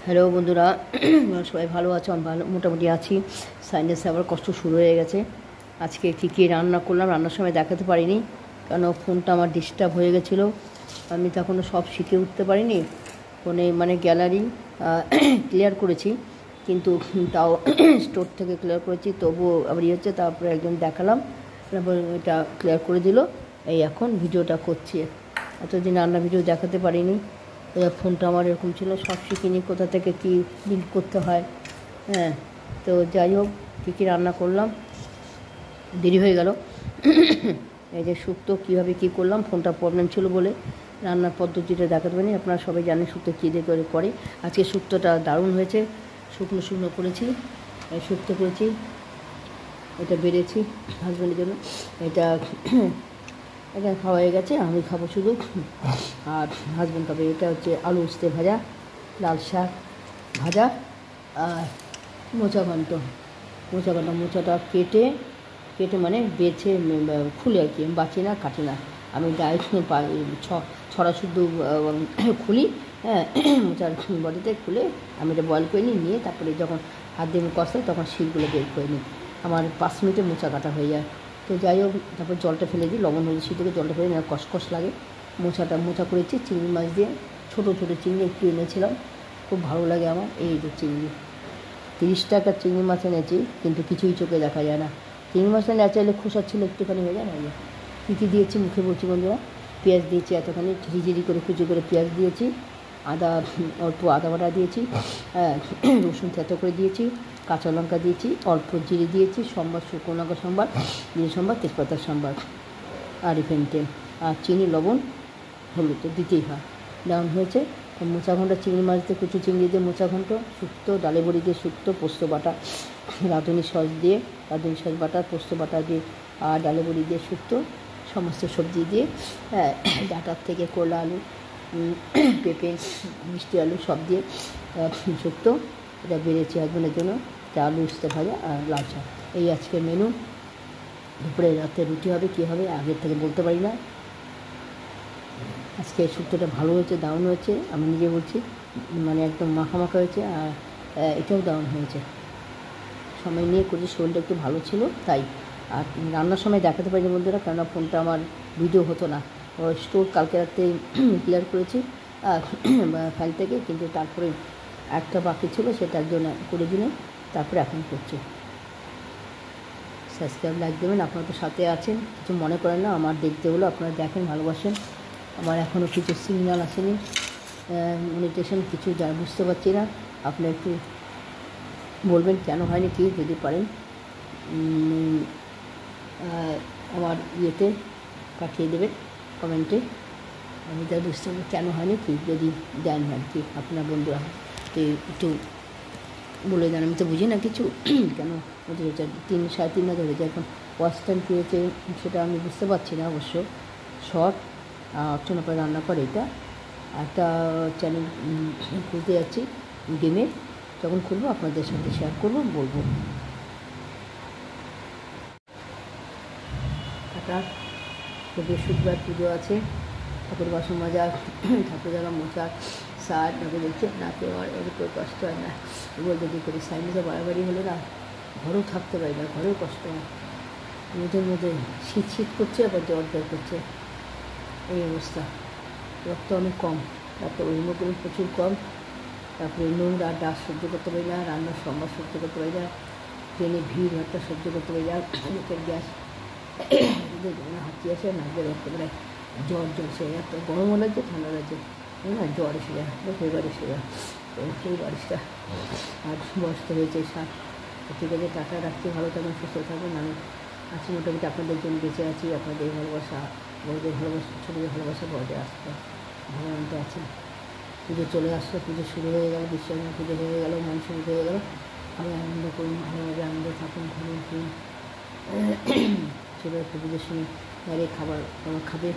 Hello বন্ধুরা, সবাই ভালো আছো? আমি ভালো মোটামুটি আছি। সাইনাসে আবার কষ্ট শুরু হয়ে গেছে। আজকে কী কী রান্না করলাম রান্নার সময় দেখাতে পারিনি, কারণ ফোনটা আমার ডিস্টার্ব হয়ে গেছিলো। আমি তখনও সব শিখে উঠতে পারিনি। ফোনে মানে গ্যালারি ক্লিয়ার করেছি, কিন্তু তাও স্টোর থেকে ক্লিয়ার করেছি, তবুও আবার হচ্ছে। তারপরে একজন দেখালাম, তারপর এটা ক্লিয়ার করে দিল। এই এখন ভিডিওটা করছি। এতদিন রান্না ভিডিও দেখাতে পারিনি। ফোনটা আমার এরকম ছিল, সব শিখিনি কোথা থেকে কী বিল্ড করতে হয়। হ্যাঁ, তো যাই হোক, কী রান্না করলাম, দেরি হয়ে গেল। এই যে শুক্তো কীভাবে কী করলাম, ফোনটা প্রবলেম ছিল বলে রান্নার পদ্ধতিটা দেখাতে পারিনি। আপনারা সবাই জানেন শুক্তো কী দিয়ে করে। আজকে শুক্তোটা দারুণ হয়েছে। শুকনো শুকনো করেছি, শুক্তো করেছি। এটা বেড়েছি হাজব্যান্ডের জন্য। এটা খাওয়া হয়ে গেছে, আমি খাবো শুধু, আর হাজব্যান্ড খাবে। এটা হচ্ছে আলু উস্তে ভাজা, লাল শাক ভাজা, আর মোচাটা কেটে মানে বেছে খুলে আর কি, আমি বাঁচি না, কাটি না। আমি ডাইরেক্ট ছড়া শুদ্ধ খুলি। হ্যাঁ, মোচার বডিতে খুলে আমি এটা বয়েল করে নিয়ে তারপরে যখন হাত দিয়ে কষাই তখন শিলগুলো বের করে নিই। আমার 5 মিনিটে মোচা কাটা হয়ে যায়। তো যাই হোক, তারপর জলটা ফেলে দিই, লবণ হলুদ সিদ্ধ করে জলটা ফেলে নিয়ে কষকষ লাগে। মোচা করেছি চিংড়ি মাছ দিয়ে, ছোটো ছোটো চিংড়ি একটু এনেছিলাম, খুব ভালো লাগে আমার। এই যে চিংড়ি 30 টাকা চিংড়ি মাছ এনেছি, কিন্তু কিছুই চোখে দেখা যায় না। চিংড়ি মাছটা ন্যাচারালি খোসা ছিল, একটুখানি হয়ে যায় না। কী কী দিয়েছি মুখে বলছি বন্ধুরা। পেঁয়াজ দিয়েছি এতখানি, ঝিরিঝিরি করে কুচি করে পেঁয়াজ দিয়েছি, অল্প আদা বাটা দিয়েছি, রসুন থেতো করে দিয়েছি, কাঁচা লঙ্কা দিয়েছি, অল্প জিরে দিয়েছি, শুকনো লঙ্কা জিরে তেজপাতার সম্বার, আর রিফাইন তেল, আর চিনি, লবণ, হলুদ তো দিতেই হয়। ডাউন হয়েছে মোচা ঘন্ট, চিংড়ি মাছ দিয়ে, কুচু চিংড়ি দিয়ে মোচা ঘন্ট, শুক্তো, ডালে বড়ি দিয়ে শুক্তো, পোস্ত বাটা, রাঁধুনি সস বাটা, পোস্ত বাটা দিয়ে, আর ডালে বড়ি দিয়ে শুক্তো, সমস্ত সবজি দিয়ে, ডাটার থেকে করলা আলু, পেঁপে, মিষ্টি আলু সব দিয়ে শুক্তো। এটা বেড়েছি হাজব্যান্ডের জন্য। আলু উস্তে ভাজা আর লাল শাক। এই আজকের মেনু। দুপুরে রাতে রুটি হবে, কী হবে আগের থেকে বলতে পারি না। আজকে শুক্তোটা ভালো হয়েছে, দারুণ হয়েছে, আমি নিজে বলছি। মানে একদম মাখা হয়েছে, আর এটাও দারুণ হয়েছে। সময় নিয়ে করেছি, শরীরটা একটু ভালো ছিল তাই। আর রান্নার সময় দেখাতে পারিনি বন্ধুরা, কেননা ফোনটা আমার ভিডিও হতো না। স্টোর কালকে রাতে ক্লিয়ার করেছি ফাইল থেকে, কিন্তু তারপরে একটা বাকি ছিল, সেটা একজন করে দিলেন, তারপরে এখন করছি। সাবস্ক্রাইব লাইক দেবেন, আপনারা তো সাথে আছেন, কিছু মনে করেন না। আমার দেখতে হলো, আপনারা দেখেন, ভালোবাসেন। আমার এখনও কিছু সিগন্যাল আসেনি, মনিটেশন কিছু বুঝতে পারছি না। আপনি একটু বলবেন কেন হয়নি, কি যদি পারেন আমার ইয়েতে পাঠিয়ে দেবেন কমেন্টে। আমি যা বুঝতে পারবো কেন হয়নি, কি যদি দেন আর কি আপনার বন্ধুরা, তো একটু বলে দেন। আমি তো বুঝি না কিছু, কেন ওদের 3-3.5 ধরে যায়। এখন ওয়াচ টাইম পেয়েছে, সেটা আমি বুঝতে পারছি না অবশ্য। শর্ট অর্চনা করে রান্না করে, এটা একটা চ্যানেল খুলতে যাচ্ছি গেমের, যখন খুলবো আপনাদের সাথে শেয়ার করবো, বলবো। বৃহস্পতিবার পুজো আছে, ঠাকুর বাসন মাজা, ঠাকুর জায়গা মোচা, সার নাকি দেখছে না, কেউ আর এরকম কষ্ট হয় না। বলতে কী করি, সাইন্সে বাড়াবাড়ি হলে না, ঘরেও থাকতে পারি না, ঘরেও কষ্ট হয়। মধ্যে শীত করছে, আবার জ্বর করছে, এই অবস্থা। রক্ত অনেক কম, তারপরে হিমোগ্লোবিন প্রচুর কম, তারপরে নোংরা ডাস সহ্য করতে পারি না, রান্নার সম্বাদ সহ্য করতে পারি না, ট্রেনে ভিড় একটা সহ্য করতে পারি না, মুখের গ্যাস হাঁচি আসে, নাকের রক্ত বেড়ায়, জ্বর সে এত গরমও লাগছে, ঠান্ডা লাগছে না, জ্বর এসে যায়, ফেভার এসে যায়। তো সেই বারিশটা আর বয়স্ক হয়েছে 7। ঠিক আছে, টাকা রাখতে ভালো থাকবেন, সুস্থ থাকবেন। আমি আছি মোটামুটি, আপনাদের জন্য বেঁচে আছি। আপনাদের ভালোবাসা, বড়দের ভালোবাসা, ছোটোদের ভালোবাসা, বড়দের আসতে ভালো মতো আছে। পুজো চলে আসলো, পুজো শুরু হয়ে গেল, বিশ্বকর্মা পুজো হয়ে গেল, মনসুন হয়ে গেল। আমি আনন্দ করুন, ভালোভাবে আনন্দ থাকুন, ঘুরুন ফিরুন। ছেলে একটু পুজোর সময় বাইরে খাবার খাবে,